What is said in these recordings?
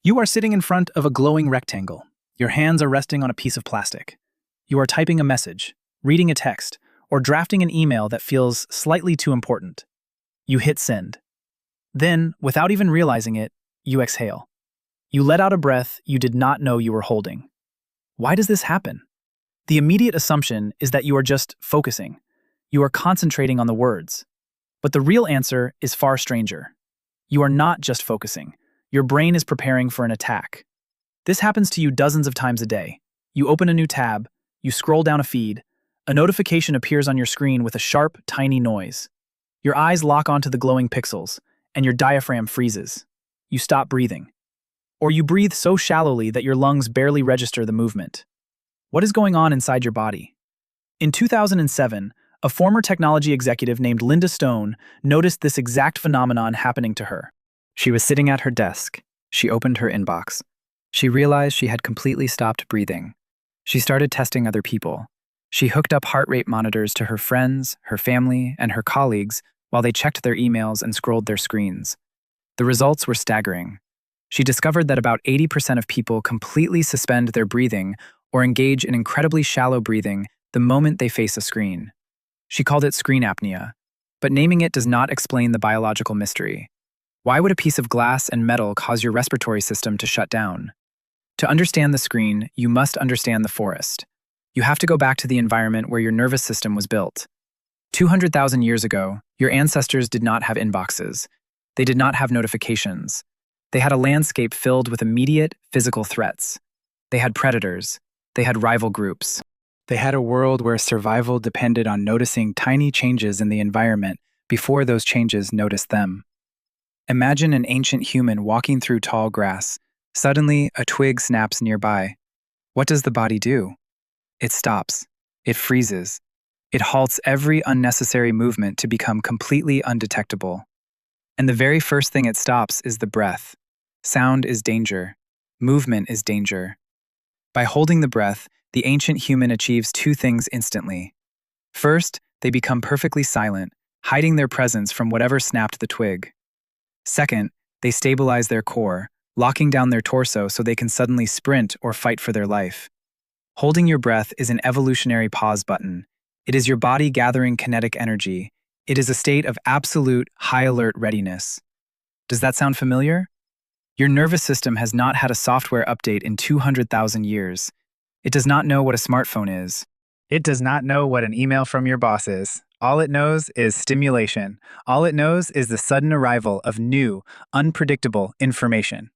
You are sitting in front of a glowing rectangle. Your hands are resting on a piece of plastic. You are typing a message, reading a text, or drafting an email that feels slightly too important. You hit send. Then, without even realizing it, you exhale. You let out a breath you did not know you were holding. Why does this happen? The immediate assumption is that you are just focusing. You are concentrating on the words. But the real answer is far stranger. You are not just focusing. Your brain is preparing for an attack. This happens to you dozens of times a day. You open a new tab, you scroll down a feed, a notification appears on your screen with a sharp, tiny noise. Your eyes lock onto the glowing pixels, and your diaphragm freezes. You stop breathing. Or you breathe so shallowly that your lungs barely register the movement. What is going on inside your body? In 2007, a former technology executive named Linda Stone noticed this exact phenomenon happening to her. She was sitting at her desk. She opened her inbox. She realized she had completely stopped breathing. She started testing other people. She hooked up heart rate monitors to her friends, her family, and her colleagues while they checked their emails and scrolled their screens. The results were staggering. She discovered that about 80% of people completely suspend their breathing or engage in incredibly shallow breathing the moment they face a screen. She called it screen apnea, but naming it does not explain the biological mystery. Why would a piece of glass and metal cause your respiratory system to shut down? To understand the screen, you must understand the forest. You have to go back to the environment where your nervous system was built. 200,000 years ago, your ancestors did not have inboxes. They did not have notifications. They had a landscape filled with immediate physical threats. They had predators. They had rival groups. They had a world where survival depended on noticing tiny changes in the environment before those changes noticed them. Imagine an ancient human walking through tall grass. Suddenly, a twig snaps nearby. What does the body do? It stops. It freezes. It halts every unnecessary movement to become completely undetectable. And the very first thing it stops is the breath. Sound is danger. Movement is danger. By holding the breath, the ancient human achieves two things instantly. First, they become perfectly silent, hiding their presence from whatever snapped the twig. Second, they stabilize their core, locking down their torso so they can suddenly sprint or fight for their life. Holding your breath is an evolutionary pause button. It is your body gathering kinetic energy. It is a state of absolute high alert readiness. Does that sound familiar? Your nervous system has not had a software update in 200,000 years. It does not know what a smartphone is. It does not know what an email from your boss is. All it knows is stimulation. All it knows is the sudden arrival of new, unpredictable information.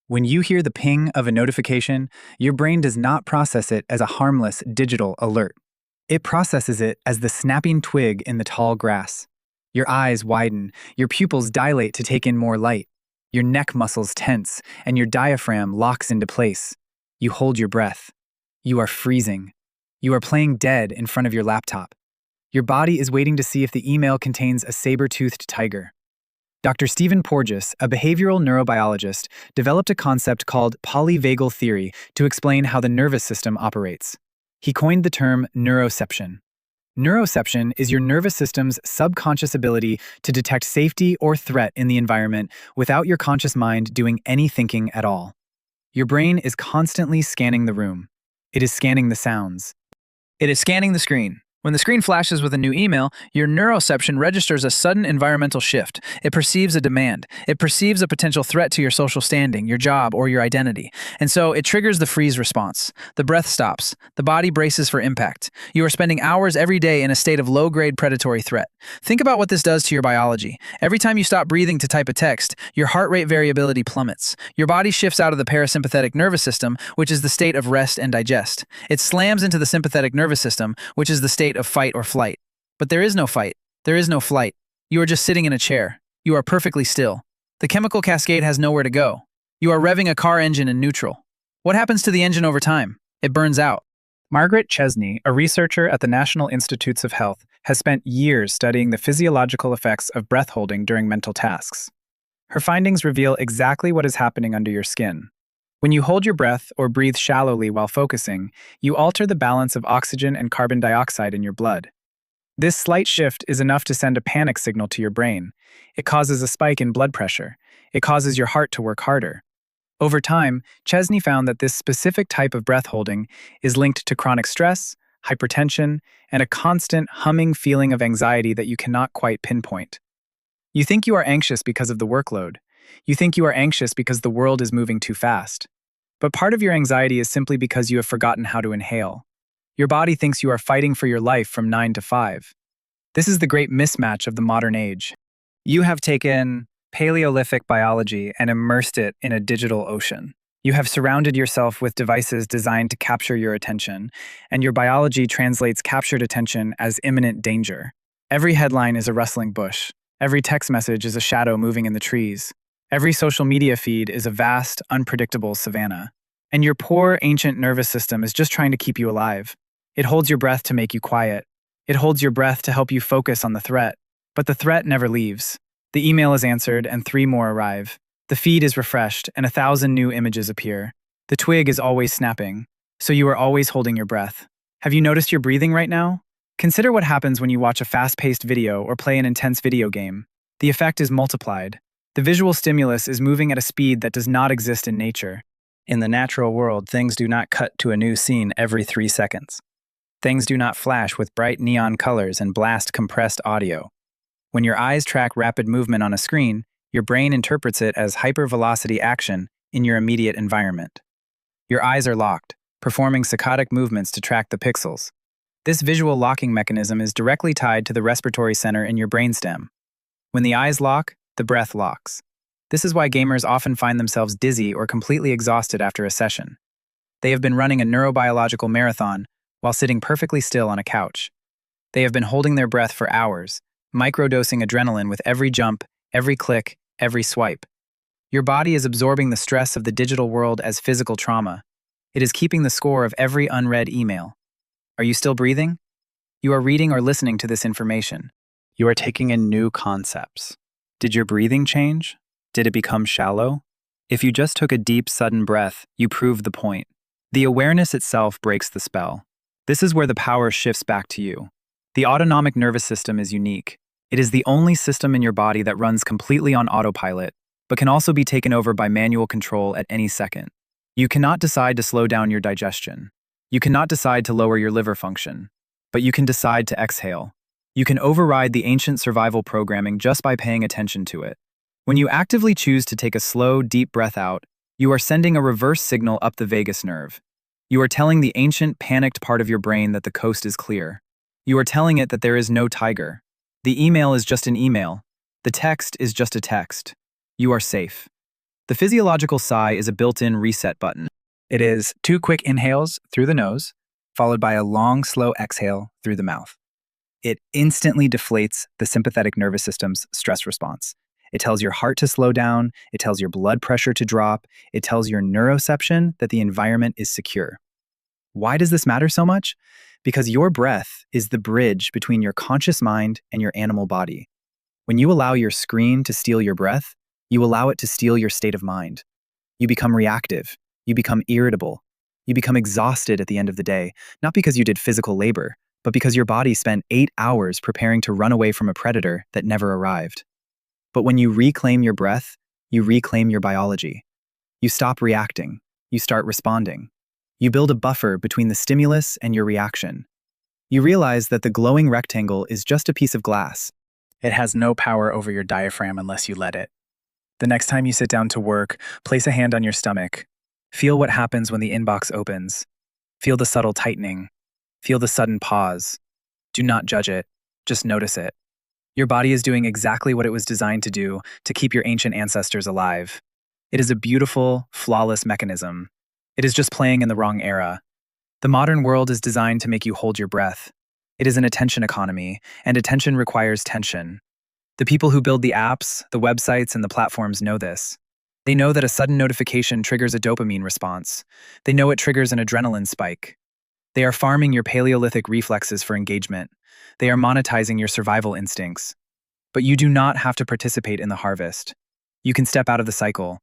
When you hear the ping of a notification, your brain does not process it as a harmless digital alert. It processes it as the snapping twig in the tall grass. Your eyes widen, your pupils dilate to take in more light. Your neck muscles tense, and your diaphragm locks into place. You hold your breath. You are freezing. You are playing dead in front of your laptop. Your body is waiting to see if the email contains a saber-toothed tiger. Dr. Stephen Porges, a behavioral neurobiologist, developed a concept called polyvagal theory to explain how the nervous system operates. He coined the term neuroception. Neuroception is your nervous system's subconscious ability to detect safety or threat in the environment without your conscious mind doing any thinking at all. Your brain is constantly scanning the room. It is scanning the sounds. It is scanning the screen. When the screen flashes with a new email, your neuroception registers a sudden environmental shift. It perceives a demand. It perceives a potential threat to your social standing, your job, or your identity. And so it triggers the freeze response. The breath stops. The body braces for impact. You are spending hours every day in a state of low-grade predatory threat. Think about what this does to your biology. Every time you stop breathing to type a text, your heart rate variability plummets. Your body shifts out of the parasympathetic nervous system, which is the state of rest and digest. It slams into the sympathetic nervous system, which is the state of fight or flight. But there is no fight. There is no flight. You are just sitting in a chair. You are perfectly still. The chemical cascade has nowhere to go. You are revving a car engine in neutral. What happens to the engine over time? It burns out. Margaret Chesney, a researcher at the National Institutes of Health, has spent years studying the physiological effects of breath holding during mental tasks. Her findings reveal exactly what is happening under your skin. When you hold your breath or breathe shallowly while focusing, you alter the balance of oxygen and carbon dioxide in your blood. This slight shift is enough to send a panic signal to your brain. It causes a spike in blood pressure. It causes your heart to work harder. Over time, Chesney found that this specific type of breath holding is linked to chronic stress, hypertension, and a constant humming feeling of anxiety that you cannot quite pinpoint. You think you are anxious because of the workload. You think you are anxious because the world is moving too fast. But part of your anxiety is simply because you have forgotten how to inhale. Your body thinks you are fighting for your life from 9 to 5. This is the great mismatch of the modern age. You have taken Paleolithic biology and immersed it in a digital ocean. You have surrounded yourself with devices designed to capture your attention, and your biology translates captured attention as imminent danger. Every headline is a rustling bush. Every text message is a shadow moving in the trees. Every social media feed is a vast, unpredictable savanna. And your poor, ancient nervous system is just trying to keep you alive. It holds your breath to make you quiet. It holds your breath to help you focus on the threat. But the threat never leaves. The email is answered, and 3 more arrive. The feed is refreshed, and 1,000 new images appear. The twig is always snapping, so you are always holding your breath. Have you noticed your breathing right now? Consider what happens when you watch a fast-paced video or play an intense video game. The effect is multiplied. The visual stimulus is moving at a speed that does not exist in nature. In the natural world, things do not cut to a new scene every 3 seconds. Things do not flash with bright neon colors and blast compressed audio. When your eyes track rapid movement on a screen, your brain interprets it as hypervelocity action in your immediate environment. Your eyes are locked, performing saccadic movements to track the pixels. This visual locking mechanism is directly tied to the respiratory center in your brainstem. When the eyes lock, the breath locks. This is why gamers often find themselves dizzy or completely exhausted after a session. They have been running a neurobiological marathon while sitting perfectly still on a couch. They have been holding their breath for hours, microdosing adrenaline with every jump, every click, every swipe. Your body is absorbing the stress of the digital world as physical trauma. It is keeping the score of every unread email. Are you still breathing? You are reading or listening to this information. You are taking in new concepts. Did your breathing change? Did it become shallow? If you just took a deep, sudden breath, you proved the point. The awareness itself breaks the spell. This is where the power shifts back to you. The autonomic nervous system is unique. It is the only system in your body that runs completely on autopilot, but can also be taken over by manual control at any second. You cannot decide to slow down your digestion. You cannot decide to lower your liver function, but you can decide to exhale. You can override the ancient survival programming just by paying attention to it. When you actively choose to take a slow, deep breath out, you are sending a reverse signal up the vagus nerve. You are telling the ancient, panicked part of your brain that the coast is clear. You are telling it that there is no tiger. The email is just an email. The text is just a text. You are safe. The physiological sigh is a built-in reset button. It is 2 quick inhales through the nose, followed by a long, slow exhale through the mouth. It instantly deflates the sympathetic nervous system's stress response. It tells your heart to slow down. It tells your blood pressure to drop. It tells your neuroception that the environment is secure. Why does this matter so much? Because your breath is the bridge between your conscious mind and your animal body. When you allow your screen to steal your breath, you allow it to steal your state of mind. You become reactive. You become irritable. You become exhausted at the end of the day, not because you did physical labor, but because your body spent 8 hours preparing to run away from a predator that never arrived. But when you reclaim your breath, you reclaim your biology. You stop reacting. You start responding. You build a buffer between the stimulus and your reaction. You realize that the glowing rectangle is just a piece of glass. It has no power over your diaphragm unless you let it. The next time you sit down to work, place a hand on your stomach. Feel what happens when the inbox opens. Feel the subtle tightening. Feel the sudden pause. Do not judge it. Just notice it. Your body is doing exactly what it was designed to do to keep your ancient ancestors alive. It is a beautiful, flawless mechanism. It is just playing in the wrong era. The modern world is designed to make you hold your breath. It is an attention economy, and attention requires tension. The people who build the apps, the websites, and the platforms know this. They know that a sudden notification triggers a dopamine response. They know it triggers an adrenaline spike. They are farming your Paleolithic reflexes for engagement. They are monetizing your survival instincts. But you do not have to participate in the harvest. You can step out of the cycle.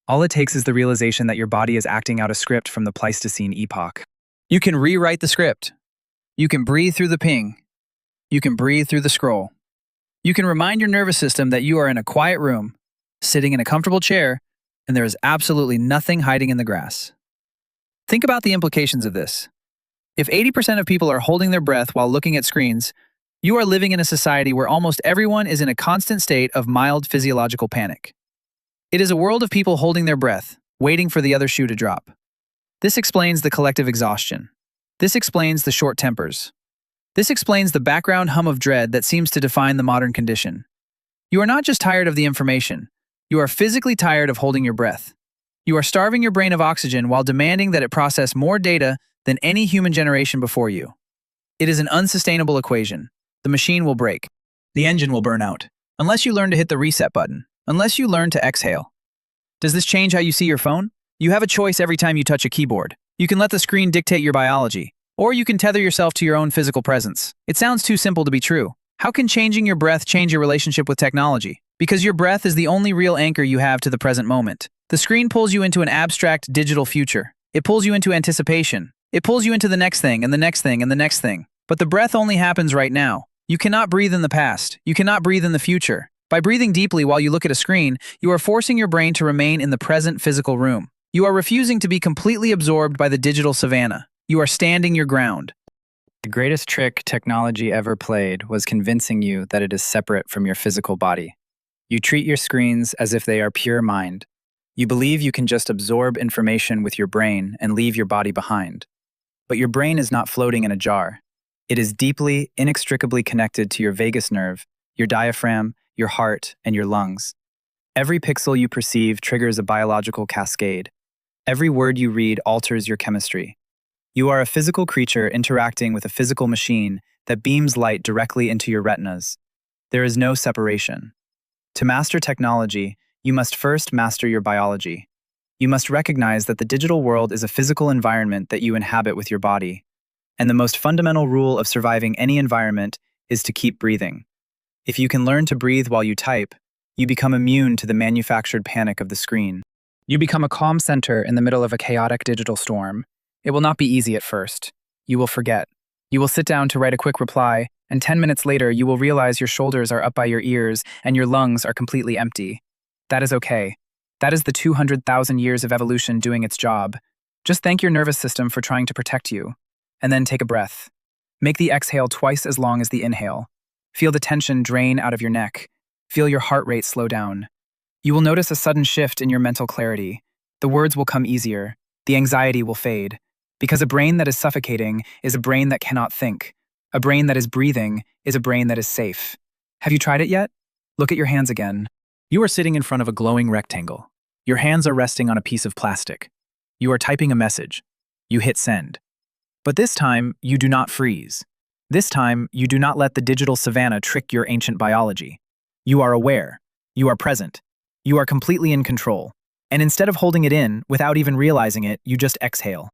All it takes is the realization that your body is acting out a script from the Pleistocene epoch. You can rewrite the script. You can breathe through the ping. You can breathe through the scroll. You can remind your nervous system that you are in a quiet room, sitting in a comfortable chair, and there is absolutely nothing hiding in the grass. Think about the implications of this. If 80% of people are holding their breath while looking at screens, you are living in a society where almost everyone is in a constant state of mild physiological panic. It is a world of people holding their breath, waiting for the other shoe to drop. This explains the collective exhaustion. This explains the short tempers. This explains the background hum of dread that seems to define the modern condition. You are not just tired of the information. You are physically tired of holding your breath. You are starving your brain of oxygen while demanding that it process more data than any human generation before you. It is an unsustainable equation. The machine will break. The engine will burn out. Unless you learn to hit the reset button. Unless you learn to exhale. Does this change how you see your phone? You have a choice every time you touch a keyboard. You can let the screen dictate your biology, or you can tether yourself to your own physical presence. It sounds too simple to be true. How can changing your breath change your relationship with technology? Because your breath is the only real anchor you have to the present moment. The screen pulls you into an abstract digital future. It pulls you into anticipation. It pulls you into the next thing and the next thing and the next thing. But the breath only happens right now. You cannot breathe in the past. You cannot breathe in the future. By breathing deeply while you look at a screen, you are forcing your brain to remain in the present physical room. You are refusing to be completely absorbed by the digital savanna. You are standing your ground. The greatest trick technology ever played was convincing you that it is separate from your physical body. You treat your screens as if they are pure mind. You believe you can just absorb information with your brain and leave your body behind. But your brain is not floating in a jar. It is deeply, inextricably connected to your vagus nerve, your diaphragm, your heart, and your lungs. Every pixel you perceive triggers a biological cascade. Every word you read alters your chemistry. You are a physical creature interacting with a physical machine that beams light directly into your retinas. There is no separation. To master technology, you must first master your biology. You must recognize that the digital world is a physical environment that you inhabit with your body. And the most fundamental rule of surviving any environment is to keep breathing. If you can learn to breathe while you type, you become immune to the manufactured panic of the screen. You become a calm center in the middle of a chaotic digital storm. It will not be easy at first. You will forget. You will sit down to write a quick reply, and 10 minutes later you will realize your shoulders are up by your ears and your lungs are completely empty. That is okay. That is the 200,000 years of evolution doing its job. Just thank your nervous system for trying to protect you. And then take a breath. Make the exhale twice as long as the inhale. Feel the tension drain out of your neck. Feel your heart rate slow down. You will notice a sudden shift in your mental clarity. The words will come easier. The anxiety will fade. Because a brain that is suffocating is a brain that cannot think. A brain that is breathing is a brain that is safe. Have you tried it yet? Look at your hands again. You are sitting in front of a glowing rectangle. Your hands are resting on a piece of plastic. You are typing a message. You hit send. But this time, you do not freeze. This time, you do not let the digital savanna trick your ancient biology. You are aware. You are present. You are completely in control. And instead of holding it in, without even realizing it, you just exhale.